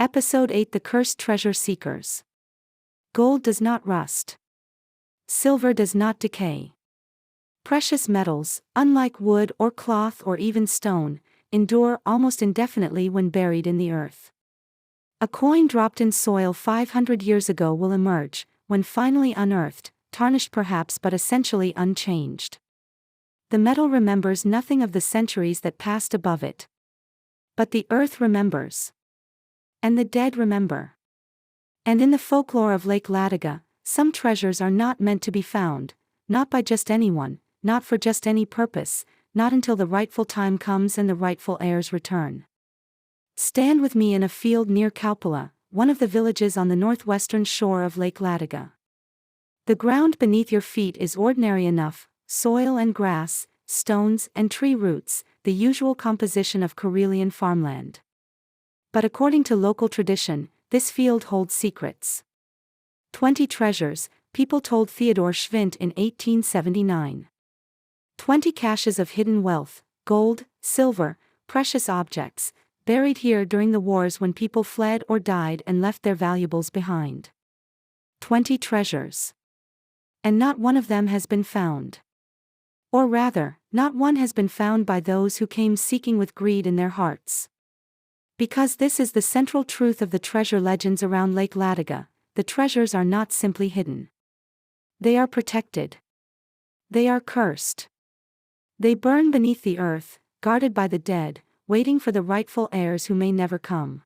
Episode 8: The Cursed Treasure Seekers. Gold does not rust. Silver does not decay. Precious metals, unlike wood or cloth or even stone, endure almost indefinitely when buried in the earth. A coin dropped in soil 500 years ago will emerge, when finally unearthed, tarnished perhaps but essentially unchanged. The metal remembers nothing of the centuries that passed above it. But the earth remembers. And the dead remember. And in the folklore of Lake Ladoga, some treasures are not meant to be found, not by just anyone, not for just any purpose, not until the rightful time comes and the rightful heirs return. Stand with me in a field near Kaupala, one of the villages on the northwestern shore of Lake Ladoga. The ground beneath your feet is ordinary enough: soil and grass, stones and tree roots, the usual composition of Karelian farmland. But according to local tradition, this field holds secrets. 20 treasures, people told Theodore Schwint in 1879. 20 caches of hidden wealth, gold, silver, precious objects, buried here during the wars when people fled or died and left their valuables behind. 20 treasures. And not one of them has been found. Or rather, not one has been found by those who came seeking with greed in their hearts. Because this is the central truth of the treasure legends around Lake Ladoga: the treasures are not simply hidden. They are protected. They are cursed. They burn beneath the earth, guarded by the dead, waiting for the rightful heirs who may never come.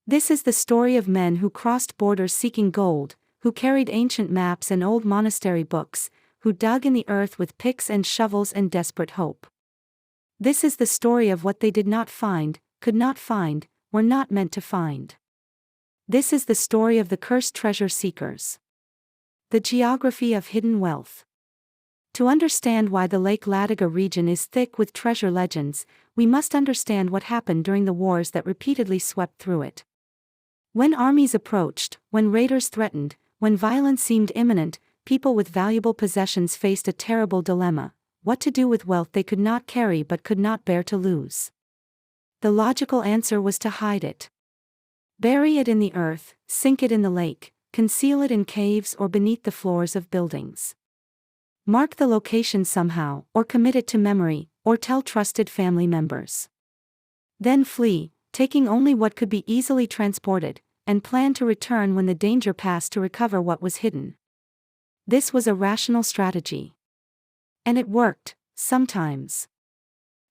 This is the story of men who crossed borders seeking gold, who carried ancient maps and old monastery books, who dug in the earth with picks and shovels and desperate hope. This is the story of what they did not find, could not find, were not meant to find. This is the story of the cursed treasure seekers. The geography of hidden wealth. To understand why the Lake Ladoga region is thick with treasure legends, we must understand what happened during the wars that repeatedly swept through it. When armies approached, when raiders threatened, when violence seemed imminent, people with valuable possessions faced a terrible dilemma: what to do with wealth they could not carry but could not bear to lose. The logical answer was to hide it. Bury it in the earth, sink it in the lake, conceal it in caves or beneath the floors of buildings. Mark the location somehow, or commit it to memory, or tell trusted family members. Then flee, taking only what could be easily transported, and plan to return when the danger passed to recover what was hidden. This was a rational strategy. And it worked, sometimes.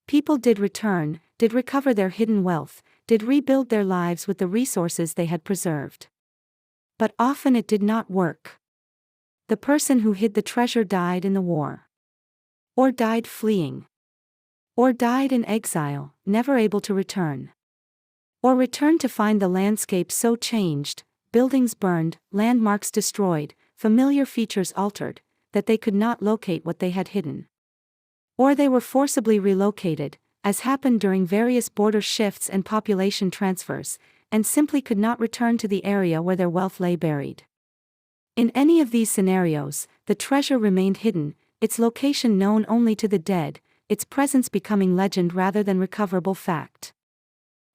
People did return, did recover their hidden wealth, did rebuild their lives with the resources they had preserved. But often it did not work. The person who hid the treasure died in the war. Or died fleeing. Or died in exile, never able to return. Or returned to find the landscape so changed, buildings burned, landmarks destroyed, familiar features altered, that they could not locate what they had hidden. Or they were forcibly relocated, as happened during various border shifts and population transfers, and simply could not return to the area where their wealth lay buried. In any of these scenarios, the treasure remained hidden, its location known only to the dead, its presence becoming legend rather than recoverable fact.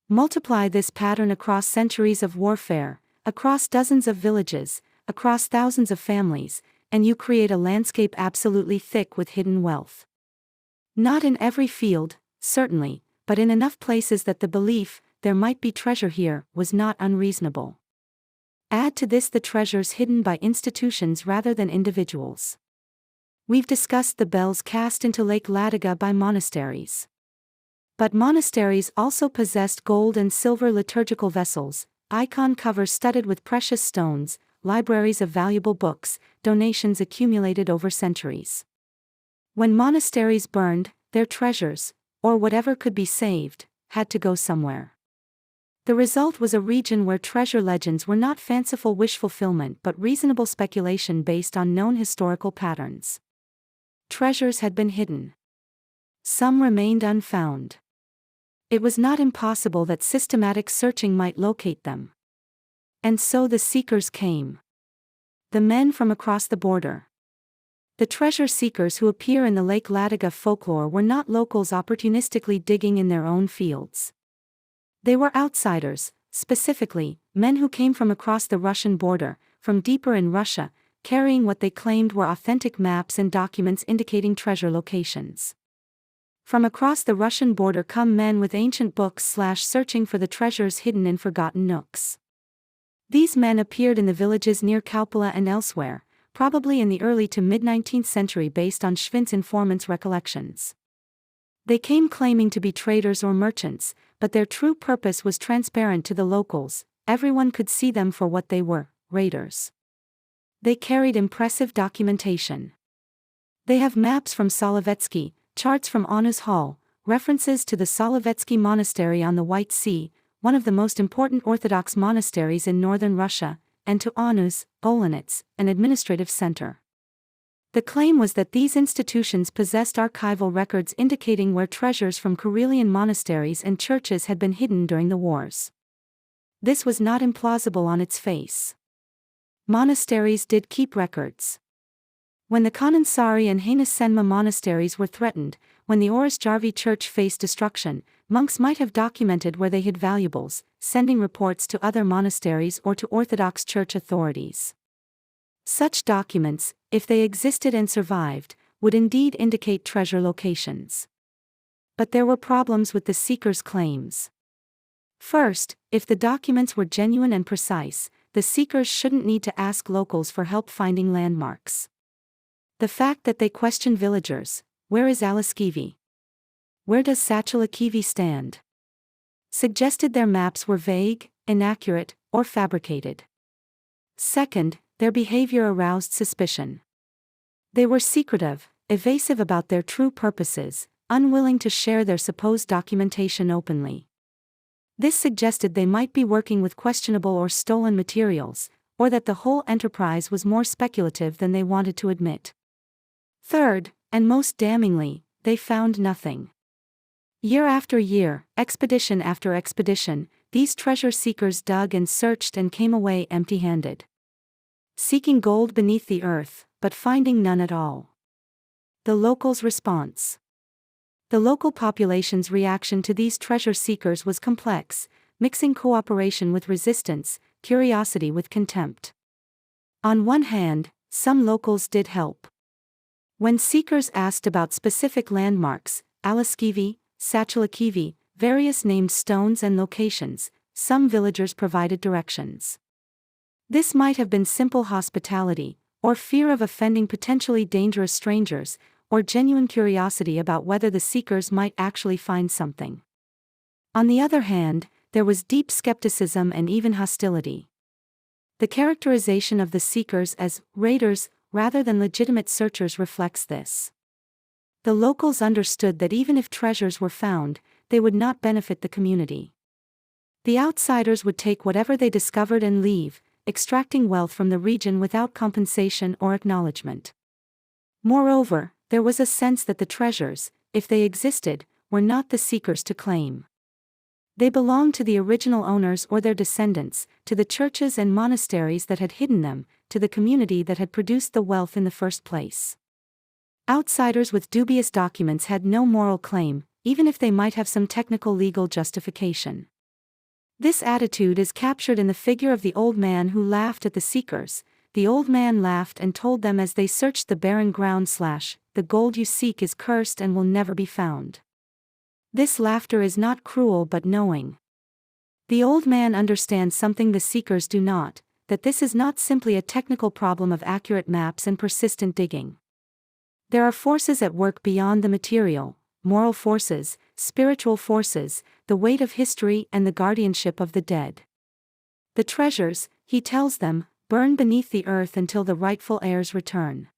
Multiply this pattern across centuries of warfare, across dozens of villages, across thousands of families, and you create a landscape absolutely thick with hidden wealth. Not in every field, certainly, but in enough places that the belief, there might be treasure here, was not unreasonable. Add to this the treasures hidden by institutions rather than individuals. We've discussed the bells cast into Lake Ladoga by monasteries. But monasteries also possessed gold and silver liturgical vessels, icon covers studded with precious stones, libraries of valuable books, donations accumulated over centuries. When monasteries burned, their treasures, or whatever could be saved, had to go somewhere. The result was a region where treasure legends were not fanciful wish fulfillment but reasonable speculation based on known historical patterns. Treasures had been hidden. Some remained unfound. It was not impossible that systematic searching might locate them. And so the seekers came. The men from across the border. The treasure seekers who appear in the Lake Ladoga folklore were not locals opportunistically digging in their own fields. They were outsiders, specifically, men who came from across the Russian border, from deeper in Russia, carrying what they claimed were authentic maps and documents indicating treasure locations. From across the Russian border come men with ancient books/searching for the treasures hidden in forgotten nooks. These men appeared in the villages near Kaupala and elsewhere, probably in the early to mid-19th century based on Schwindt's informants' recollections. They came claiming to be traders or merchants, but their true purpose was transparent to the locals. Everyone could see them for what they were, raiders. They carried impressive documentation. They have maps from Solovetsky, charts from Anu's Hall, references to the Solovetsky Monastery on the White Sea, one of the most important Orthodox monasteries in northern Russia, and to Anu's, Olonets, an administrative center. The claim was that these institutions possessed archival records indicating where treasures from Karelian monasteries and churches had been hidden during the wars. This was not implausible on its face. Monasteries did keep records. When the Kanansari and Hainasenma monasteries were threatened, when the Orchestra church faced destruction, monks might have documented where they hid valuables, sending reports to other monasteries or to Orthodox church authorities. Such documents, if they existed and survived, would indeed indicate treasure locations. But there were problems with the seekers' claims. First, if the documents were genuine and precise, the seekers shouldn't need to ask locals for help finding landmarks. The fact that they questioned villagers, "Where is Allaskivi? Where does Satulakivi stand?" suggested their maps were vague, inaccurate, or fabricated. Second, their behavior aroused suspicion. They were secretive, evasive about their true purposes, unwilling to share their supposed documentation openly. This suggested they might be working with questionable or stolen materials, or that the whole enterprise was more speculative than they wanted to admit. Third, and most damningly, they found nothing. Year after year, expedition after expedition, these treasure seekers dug and searched and came away empty-handed. Seeking gold beneath the earth, but finding none at all. The locals' response. The local population's reaction to these treasure seekers was complex, mixing cooperation with resistance, curiosity with contempt. On one hand, some locals did help. When seekers asked about specific landmarks, Allaskivi, Satulakivi, various named stones and locations, some villagers provided directions. This might have been simple hospitality, or fear of offending potentially dangerous strangers, or genuine curiosity about whether the seekers might actually find something. On the other hand, there was deep skepticism and even hostility. The characterization of the seekers as raiders rather than legitimate searchers reflects this. The locals understood that even if treasures were found, they would not benefit the community. The outsiders would take whatever they discovered and leave, extracting wealth from the region without compensation or acknowledgement. Moreover, there was a sense that the treasures, if they existed, were not the seekers to claim. They belonged to the original owners or their descendants, to the churches and monasteries that had hidden them, to the community that had produced the wealth in the first place. Outsiders with dubious documents had no moral claim, even if they might have some technical legal justification. This attitude is captured in the figure of the old man who laughed at the seekers. The old man laughed and told them as they searched the barren ground, "The gold you seek is cursed and will never be found." This laughter is not cruel but knowing. The old man understands something the seekers do not, that this is not simply a technical problem of accurate maps and persistent digging. There are forces at work beyond the material, moral forces, spiritual forces, the weight of history and the guardianship of the dead. The treasures, he tells them, burn beneath the earth until the rightful heirs return.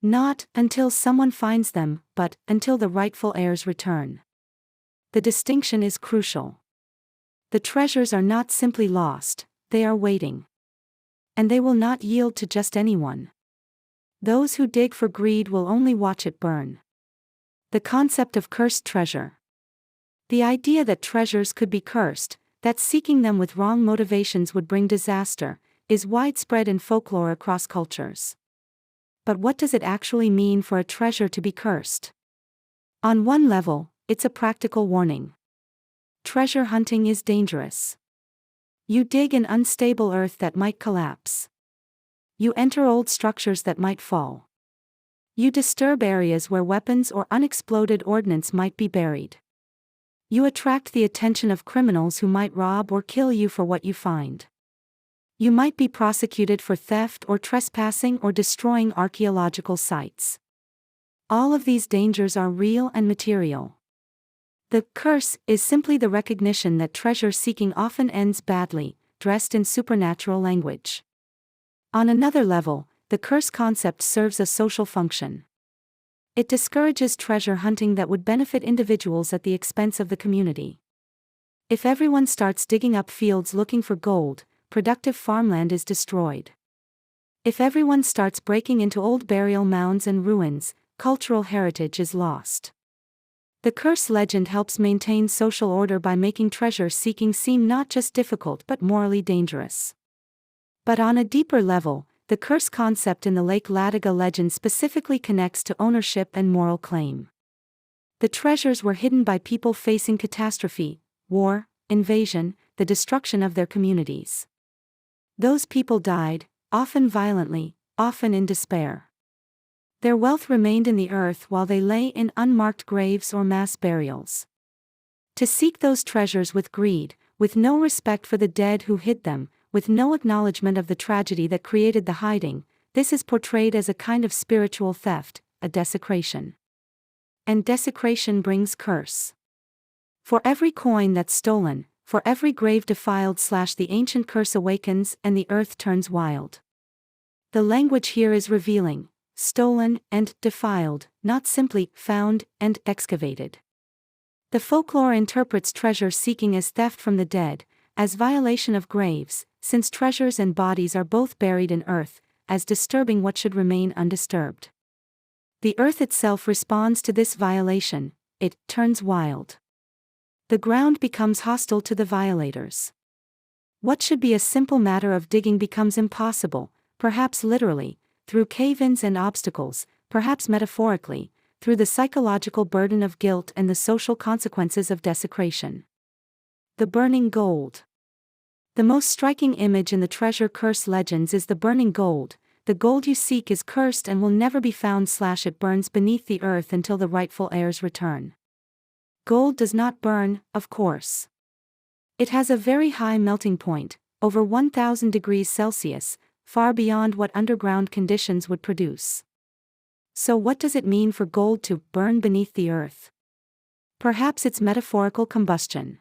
Not until someone finds them, but until the rightful heirs return. The distinction is crucial. The treasures are not simply lost, they are waiting. And they will not yield to just anyone. Those who dig for greed will only watch it burn. The concept of cursed treasure. The idea that treasures could be cursed, that seeking them with wrong motivations would bring disaster, is widespread in folklore across cultures. But what does it actually mean for a treasure to be cursed? On one level, it's a practical warning. Treasure hunting is dangerous. You dig in unstable earth that might collapse. You enter old structures that might fall. You disturb areas where weapons or unexploded ordnance might be buried. You attract the attention of criminals who might rob or kill you for what you find. You might be prosecuted for theft or trespassing or destroying archaeological sites. All of these dangers are real and material. The curse is simply the recognition that treasure seeking often ends badly, dressed in supernatural language. On another level, the curse concept serves a social function. It discourages treasure hunting that would benefit individuals at the expense of the community. If everyone starts digging up fields looking for gold, productive farmland is destroyed. If everyone starts breaking into old burial mounds and ruins, cultural heritage is lost. The curse legend helps maintain social order by making treasure seeking seem not just difficult but morally dangerous. But on a deeper level, the curse concept in the Lake Ladoga legend specifically connects to ownership and moral claim. The treasures were hidden by people facing catastrophe, war, invasion, the destruction of their communities. Those people died, often violently, often in despair. Their wealth remained in the earth while they lay in unmarked graves or mass burials. To seek those treasures with greed, with no respect for the dead who hid them, with no acknowledgement of the tragedy that created the hiding, this is portrayed as a kind of spiritual theft, a desecration. And desecration brings curse. For every coin that's stolen, for every grave defiled / the ancient curse awakens and the earth turns wild. The language here is revealing, stolen and defiled, not simply found and excavated. The folklore interprets treasure seeking as theft from the dead, as violation of graves, since treasures and bodies are both buried in earth, as disturbing what should remain undisturbed. The earth itself responds to this violation, it turns wild. The ground becomes hostile to the violators. What should be a simple matter of digging becomes impossible, perhaps literally, through cave-ins and obstacles, perhaps metaphorically, through the psychological burden of guilt and the social consequences of desecration. The burning gold. The most striking image in the treasure curse legends is the burning gold. The gold you seek is cursed and will never be found / it burns beneath the earth until the rightful heirs return. Gold does not burn, of course. It has a very high melting point, over 1000 degrees Celsius, far beyond what underground conditions would produce. So what does it mean for gold to burn beneath the earth? Perhaps it's metaphorical combustion.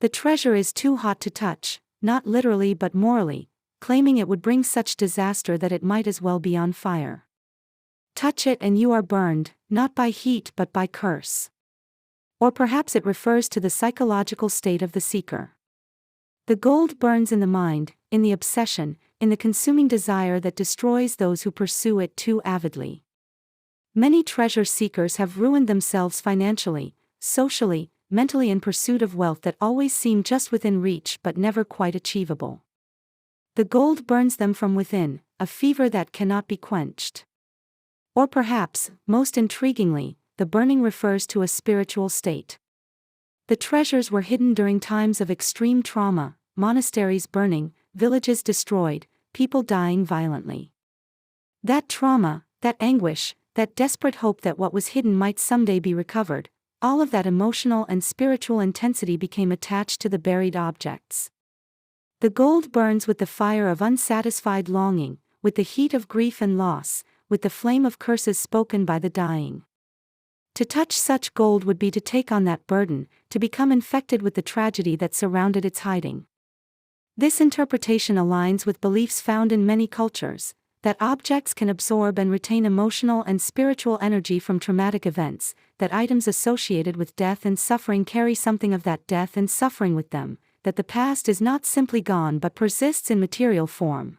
The treasure is too hot to touch, not literally but morally, claiming it would bring such disaster that it might as well be on fire. Touch it and you are burned, not by heat but by curse. Or perhaps it refers to the psychological state of the seeker. The gold burns in the mind, in the obsession, in the consuming desire that destroys those who pursue it too avidly. Many treasure seekers have ruined themselves financially, socially, mentally in pursuit of wealth that always seemed just within reach but never quite achievable. The gold burns them from within, a fever that cannot be quenched. Or perhaps, most intriguingly, the burning refers to a spiritual state. The treasures were hidden during times of extreme trauma, monasteries burning, villages destroyed, people dying violently. That trauma, that anguish, that desperate hope that what was hidden might someday be recovered, all of that emotional and spiritual intensity became attached to the buried objects. The gold burns with the fire of unsatisfied longing, with the heat of grief and loss, with the flame of curses spoken by the dying. To touch such gold would be to take on that burden, to become infected with the tragedy that surrounded its hiding. This interpretation aligns with beliefs found in many cultures, that objects can absorb and retain emotional and spiritual energy from traumatic events, that items associated with death and suffering carry something of that death and suffering with them, that the past is not simply gone but persists in material form.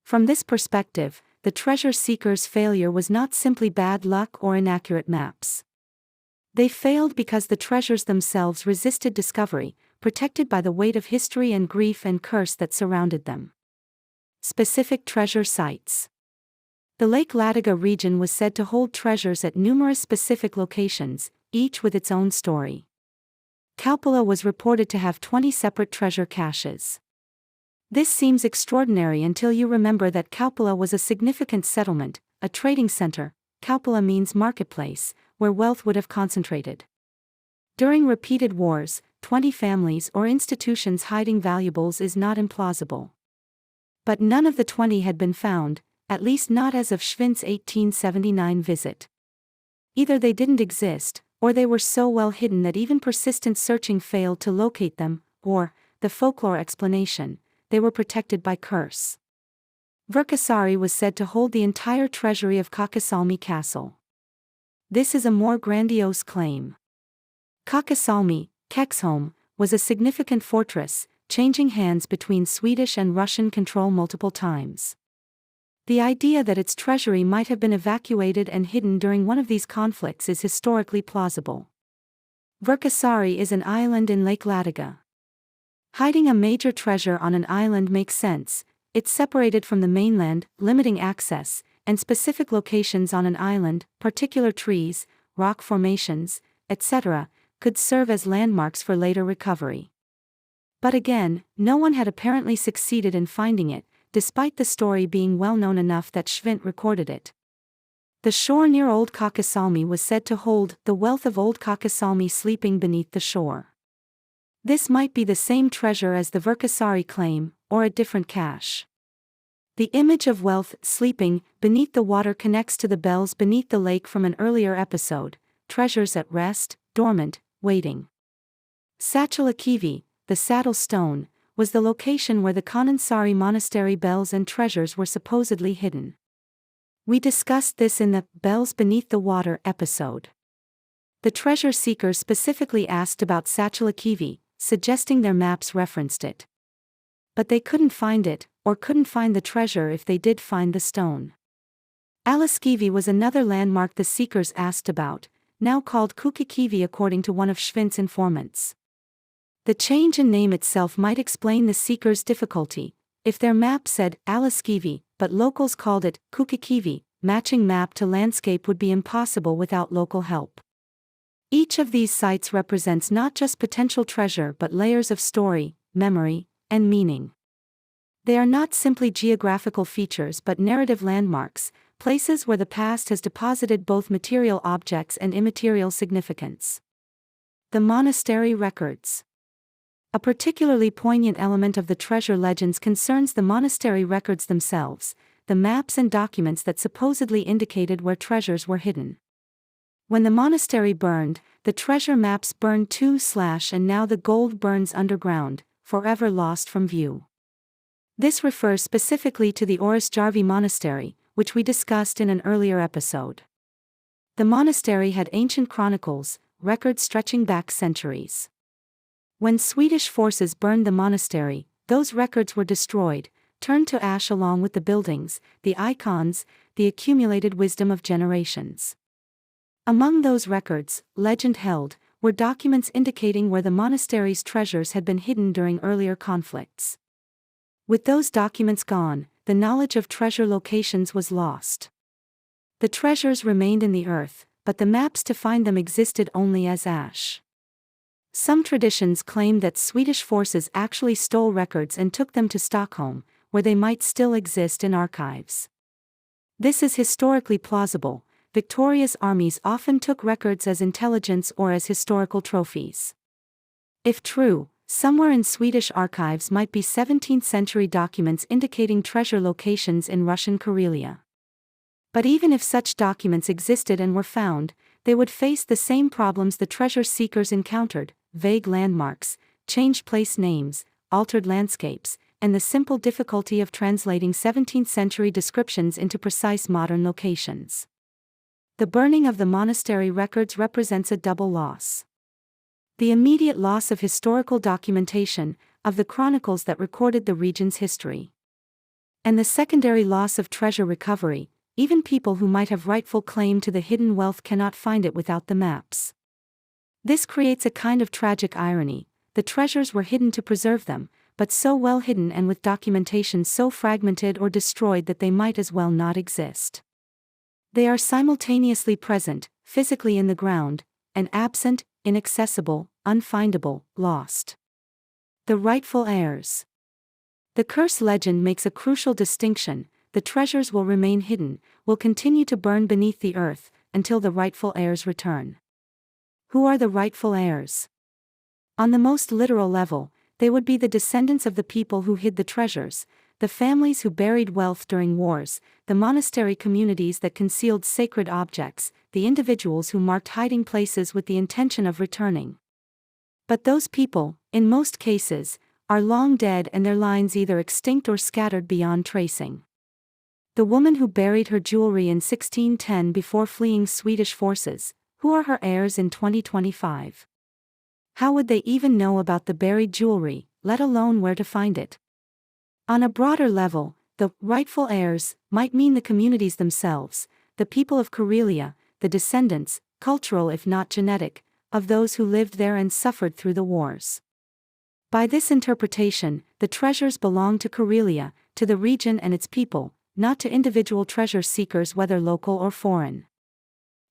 From this perspective, the treasure seekers' failure was not simply bad luck or inaccurate maps. They failed because the treasures themselves resisted discovery, protected by the weight of history and grief and curse that surrounded them. Specific treasure sites. The Lake Ladoga region was said to hold treasures at numerous specific locations, each with its own story. Kauppila was reported to have 20 separate treasure caches. This seems extraordinary until you remember that Kauppila was a significant settlement, a trading center. Kauppila means marketplace, where wealth would have concentrated. During repeated wars, 20 families or institutions hiding valuables is not implausible. But none of the 20 had been found, at least not as of Schwindt's 1879 visit. Either they didn't exist, or they were so well hidden that even persistent searching failed to locate them, or, the folklore explanation, they were protected by curse. Verkasari was said to hold the entire treasury of Kakasalmi Castle. This is a more grandiose claim. Kakasalmi, Kexholm, was a significant fortress, changing hands between Swedish and Russian control multiple times. The idea that its treasury might have been evacuated and hidden during one of these conflicts is historically plausible. Verkasari is an island in Lake Ladoga. Hiding a major treasure on an island makes sense. It's separated from the mainland, limiting access, and specific locations on an island, particular trees, rock formations, etc., could serve as landmarks for later recovery. But again, no one had apparently succeeded in finding it, despite the story being well known enough that Schwindt recorded it. The shore near Old Kakasalmi was said to hold the wealth of Old Kakasalmi sleeping beneath the shore. This might be the same treasure as the Verkasari claim, or a different cache. The image of wealth sleeping beneath the water connects to the bells beneath the lake from an earlier episode, treasures at rest, dormant, waiting. Satulakivi, the saddle stone, was the location where the Kanansari monastery bells and treasures were supposedly hidden. We discussed this in the Bells Beneath the Water episode. The treasure seekers specifically asked about Satulakivi, suggesting their maps referenced it. But they couldn't find it, or couldn't find the treasure if they did find the stone. Allaskivi was another landmark the seekers asked about, now called Kukikivi according to one of Schwindt's informants. The change in name itself might explain the seekers' difficulty. If their map said Allaskivi, but locals called it Kukikivi, matching map to landscape would be impossible without local help. Each of these sites represents not just potential treasure but layers of story, memory, and meaning. They are not simply geographical features but narrative landmarks, places where the past has deposited both material objects and immaterial significance. The monastery records. A particularly poignant element of the treasure legends concerns the monastery records themselves, the maps and documents that supposedly indicated where treasures were hidden. When the monastery burned, the treasure maps burned too and now the gold burns underground, forever lost from view. This refers specifically to the Orchestra monastery, which we discussed in an earlier episode. The monastery had ancient chronicles, records stretching back centuries. When Swedish forces burned the monastery, those records were destroyed, turned to ash along with the buildings, the icons, the accumulated wisdom of generations. Among those records, legend held, were documents indicating where the monastery's treasures had been hidden during earlier conflicts. With those documents gone, the knowledge of treasure locations was lost. The treasures remained in the earth, but the maps to find them existed only as ash. Some traditions claim that Swedish forces actually stole records and took them to Stockholm, where they might still exist in archives. This is historically plausible. Victoria's armies often took records as intelligence or as historical trophies. If true, somewhere in Swedish archives might be 17th-century documents indicating treasure locations in Russian Karelia. But even if such documents existed and were found, they would face the same problems the treasure seekers encountered: vague landmarks, changed place names, altered landscapes, and the simple difficulty of translating 17th-century descriptions into precise modern locations. The burning of the monastery records represents a double loss. The immediate loss of historical documentation, of the chronicles that recorded the region's history. And the secondary loss of treasure recovery. Even people who might have rightful claim to the hidden wealth cannot find it without the maps. This creates a kind of tragic irony. The treasures were hidden to preserve them, but so well hidden and with documentation so fragmented or destroyed that they might as well not exist. They are simultaneously present, physically in the ground, and absent, inaccessible, unfindable, lost. The rightful heirs. The curse legend makes a crucial distinction: the treasures will remain hidden, will continue to burn beneath the earth, until the rightful heirs return. Who are the rightful heirs? On the most literal level, they would be the descendants of the people who hid the treasures, the families who buried wealth during wars, the monastery communities that concealed sacred objects, the individuals who marked hiding places with the intention of returning. But those people, in most cases, are long dead and their lines either extinct or scattered beyond tracing. The woman who buried her jewelry in 1610 before fleeing Swedish forces, who are her heirs in 2025? How would they even know about the buried jewelry, let alone where to find it? On a broader level, the rightful heirs might mean the communities themselves, the people of Karelia, the descendants, cultural if not genetic, of those who lived there and suffered through the wars. By this interpretation, the treasures belong to Karelia, to the region and its people, not to individual treasure seekers whether local or foreign.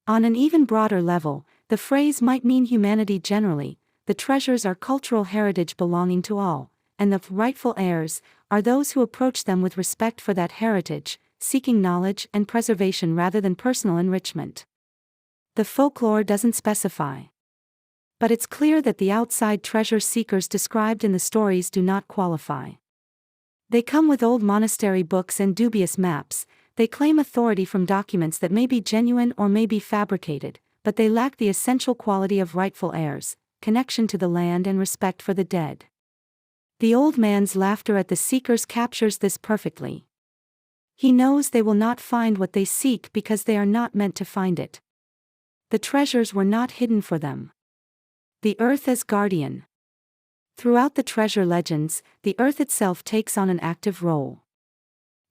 On an even broader level, the phrase might mean humanity generally: the treasures are cultural heritage belonging to all, and the rightful heirs are those who approach them with respect for that heritage, seeking knowledge and preservation rather than personal enrichment. The folklore doesn't specify. But it's clear that the outside treasure seekers described in the stories do not qualify. They come with old monastery books and dubious maps, they claim authority from documents that may be genuine or may be fabricated, but they lack the essential quality of rightful heirs: connection to the land and respect for the dead. The old man's laughter at the seekers captures this perfectly. He knows they will not find what they seek because they are not meant to find it. The treasures were not hidden for them. The earth as guardian. Throughout the treasure legends, the earth itself takes on an active role.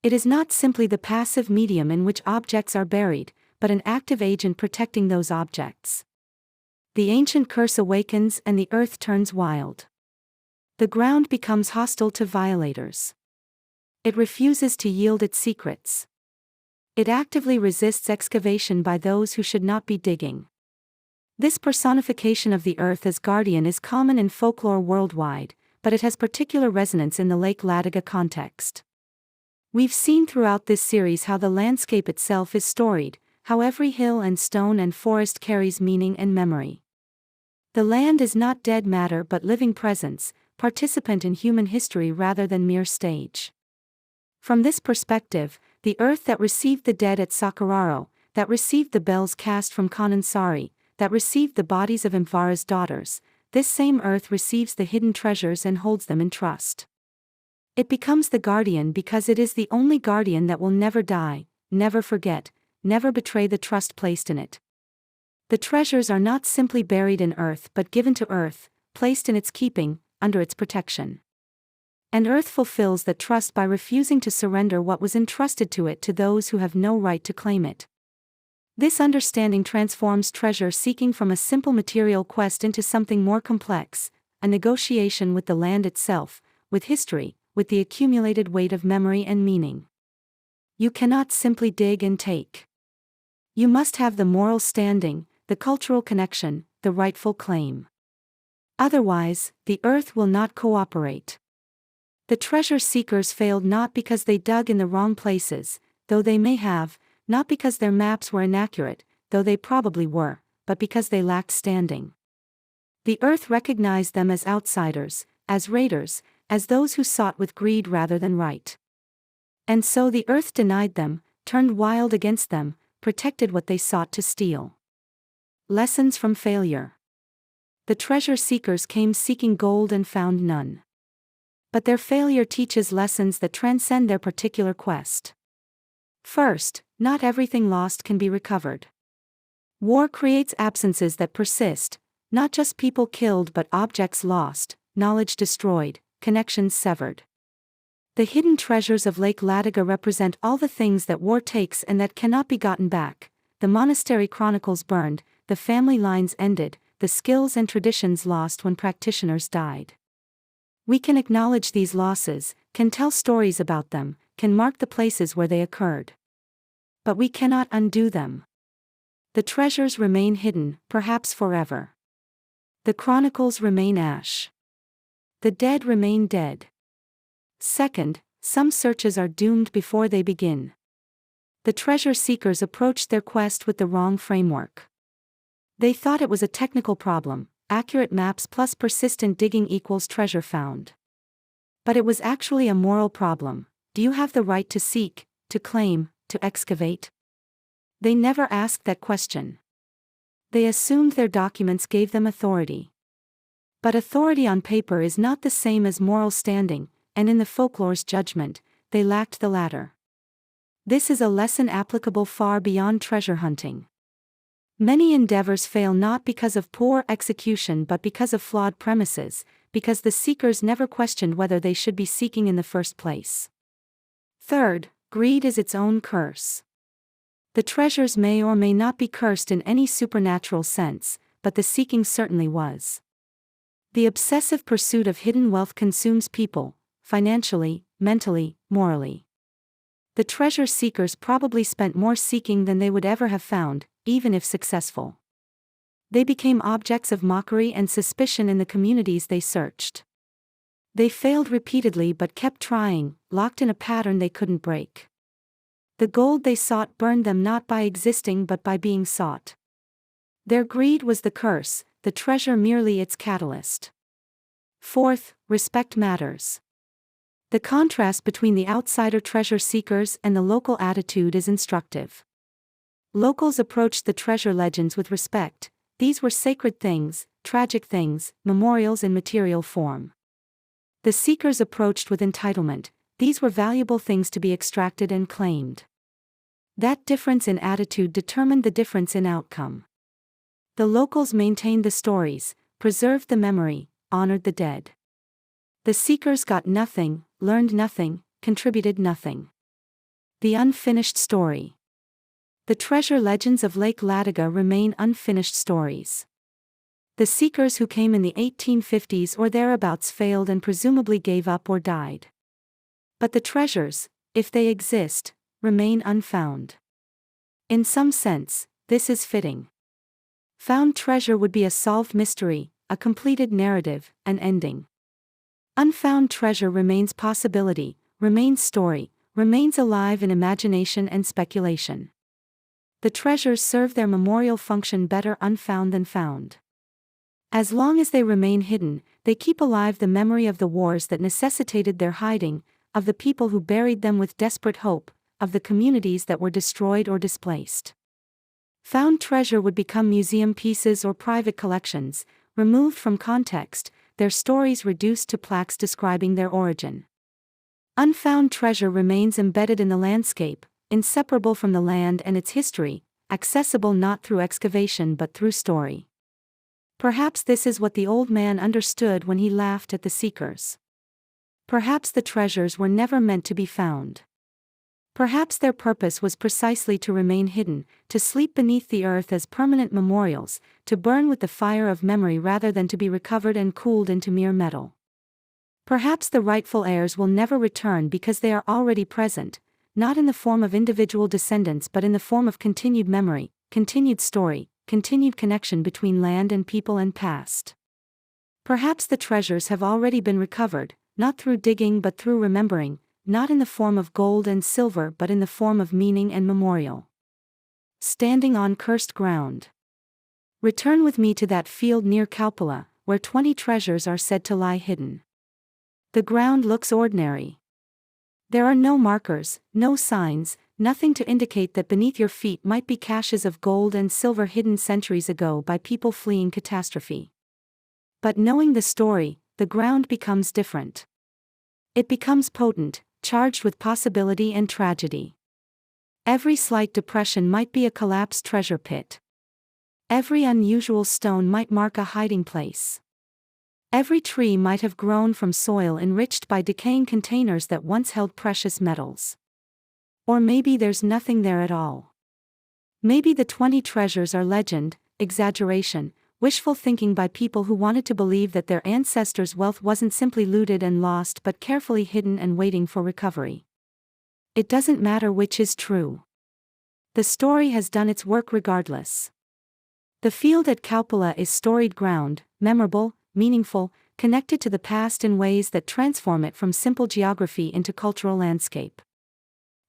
It is not simply the passive medium in which objects are buried, but an active agent protecting those objects. The ancient curse awakens and the earth turns wild. The ground becomes hostile to violators. It refuses to yield its secrets. It actively resists excavation by those who should not be digging. This personification of the earth as guardian is common in folklore worldwide, but it has particular resonance in the Lake Ladoga context. We've seen throughout this series how the landscape itself is storied, how every hill and stone and forest carries meaning and memory. The land is not dead matter but living presence, participant in human history rather than mere stage. From this perspective, the earth that received the dead at Sakuraro, that received the bells cast from Kanansari, that received the bodies of Imvara's daughters, this same earth receives the hidden treasures and holds them in trust. It becomes the guardian because it is the only guardian that will never die, never forget, never betray the trust placed in it. The treasures are not simply buried in earth but given to earth, placed in its keeping, under its protection. And earth fulfills that trust by refusing to surrender what was entrusted to it to those who have no right to claim it. This understanding transforms treasure seeking from a simple material quest into something more complex, a negotiation with the land itself, with history, with the accumulated weight of memory and meaning. You cannot simply dig and take. You must have the moral standing, the cultural connection, the rightful claim. Otherwise, the earth will not cooperate. The treasure seekers failed not because they dug in the wrong places, though they may have, not because their maps were inaccurate, though they probably were, but because they lacked standing. The earth recognized them as outsiders, as raiders, as those who sought with greed rather than right. And so the earth denied them, turned wild against them, protected what they sought to steal. Lessons from failure. The treasure seekers came seeking gold and found none. But their failure teaches lessons that transcend their particular quest. First, not everything lost can be recovered. War creates absences that persist, not just people killed but objects lost, knowledge destroyed, connections severed. The hidden treasures of Lake Ladoga represent all the things that war takes and that cannot be gotten back: the monastery chronicles burned, the family lines ended, the skills and traditions lost when practitioners died. We can acknowledge these losses, can tell stories about them, can mark the places where they occurred. But we cannot undo them. The treasures remain hidden, perhaps forever. The chronicles remain ash. The dead remain dead. Second, some searches are doomed before they begin. The treasure seekers approached their quest with the wrong framework. They thought it was a technical problem, accurate maps plus persistent digging equals treasure found. But it was actually a moral problem. Do you have the right to seek, to claim, to excavate? They never asked that question. They assumed their documents gave them authority. But authority on paper is not the same as moral standing, and in the folklore's judgment, they lacked the latter. This is a lesson applicable far beyond treasure hunting. Many endeavors fail not because of poor execution but because of flawed premises, because the seekers never questioned whether they should be seeking in the first place. Third, greed is its own curse. The treasures may or may not be cursed in any supernatural sense, but the seeking certainly was. The obsessive pursuit of hidden wealth consumes people, financially, mentally, morally. The treasure seekers probably spent more seeking than they would ever have found, even if successful. They became objects of mockery and suspicion in the communities they searched. They failed repeatedly but kept trying, locked in a pattern they couldn't break. The gold they sought burned them not by existing but by being sought. Their greed was the curse, the treasure merely its catalyst. Fourth, respect matters. The contrast between the outsider treasure seekers and the local attitude is instructive. Locals approached the treasure legends with respect. These were sacred things, tragic things, memorials in material form. The seekers approached with entitlement. These were valuable things to be extracted and claimed. That difference in attitude determined the difference in outcome. The locals maintained the stories, preserved the memory, honored the dead. The seekers got nothing, learned nothing, contributed nothing. The unfinished story. The treasure legends of Lake Ladoga remain unfinished stories. The seekers who came in the 1850s or thereabouts failed and presumably gave up or died. But the treasures, if they exist, remain unfound. In some sense, this is fitting. Found treasure would be a solved mystery, a completed narrative, an ending. Unfound treasure remains possibility, remains story, remains alive in imagination and speculation. The treasures serve their memorial function better unfound than found. As long as they remain hidden, they keep alive the memory of the wars that necessitated their hiding, of the people who buried them with desperate hope, of the communities that were destroyed or displaced. Found treasure would become museum pieces or private collections, removed from context, their stories reduced to plaques describing their origin. Unfound treasure remains embedded in the landscape, inseparable from the land and its history, accessible not through excavation but through story. Perhaps this is what the old man understood when he laughed at the seekers. Perhaps the treasures were never meant to be found. Perhaps their purpose was precisely to remain hidden, to sleep beneath the earth as permanent memorials, to burn with the fire of memory rather than to be recovered and cooled into mere metal. Perhaps the rightful heirs will never return because they are already present, not in the form of individual descendants but in the form of continued memory, continued story, continued connection between land and people and past. Perhaps the treasures have already been recovered, not through digging but through remembering, not in the form of gold and silver but in the form of meaning and memorial. Standing on cursed ground. Return with me to that field near Kaupala, where 20 treasures are said to lie hidden. The ground looks ordinary. There are no markers, no signs, nothing to indicate that beneath your feet might be caches of gold and silver hidden centuries ago by people fleeing catastrophe. But knowing the story, the ground becomes different. It becomes potent, charged with possibility and tragedy. Every slight depression might be a collapsed treasure pit. Every unusual stone might mark a hiding place. Every tree might have grown from soil enriched by decaying containers that once held precious metals. Or maybe there's nothing there at all. Maybe the 20 treasures are legend, exaggeration, wishful thinking by people who wanted to believe that their ancestors' wealth wasn't simply looted and lost but carefully hidden and waiting for recovery. It doesn't matter which is true. The story has done its work regardless. The field at Kaupala is storied ground, memorable, meaningful, connected to the past in ways that transform it from simple geography into cultural landscape.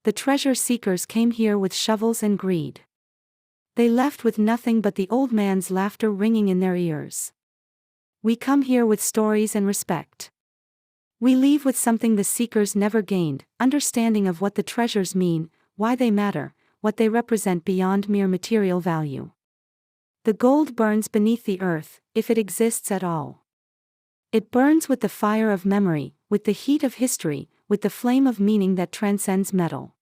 The treasure seekers came here with shovels and greed. They left with nothing but the old man's laughter ringing in their ears. We come here with stories and respect. We leave with something the seekers never gained, understanding of what the treasures mean, why they matter, what they represent beyond mere material value. The gold burns beneath the earth, if it exists at all. It burns with the fire of memory, with the heat of history, with the flame of meaning that transcends metal.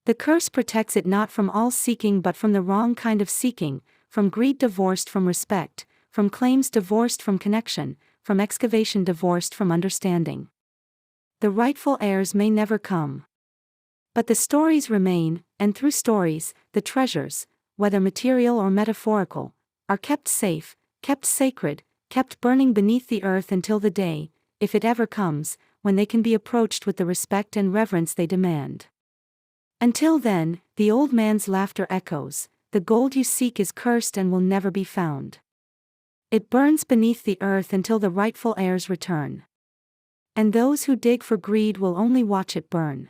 The curse protects it not from all seeking but from the wrong kind of seeking, from greed divorced from respect, from claims divorced from connection, from excavation divorced from understanding. The rightful heirs may never come. But the stories remain, and through stories, the treasures, whether material or metaphorical, are kept safe, kept sacred, kept burning beneath the earth until the day, if it ever comes, when they can be approached with the respect and reverence they demand. Until then, the old man's laughter echoes, the gold you seek is cursed and will never be found. It burns beneath the earth until the rightful heirs return. And those who dig for greed will only watch it burn.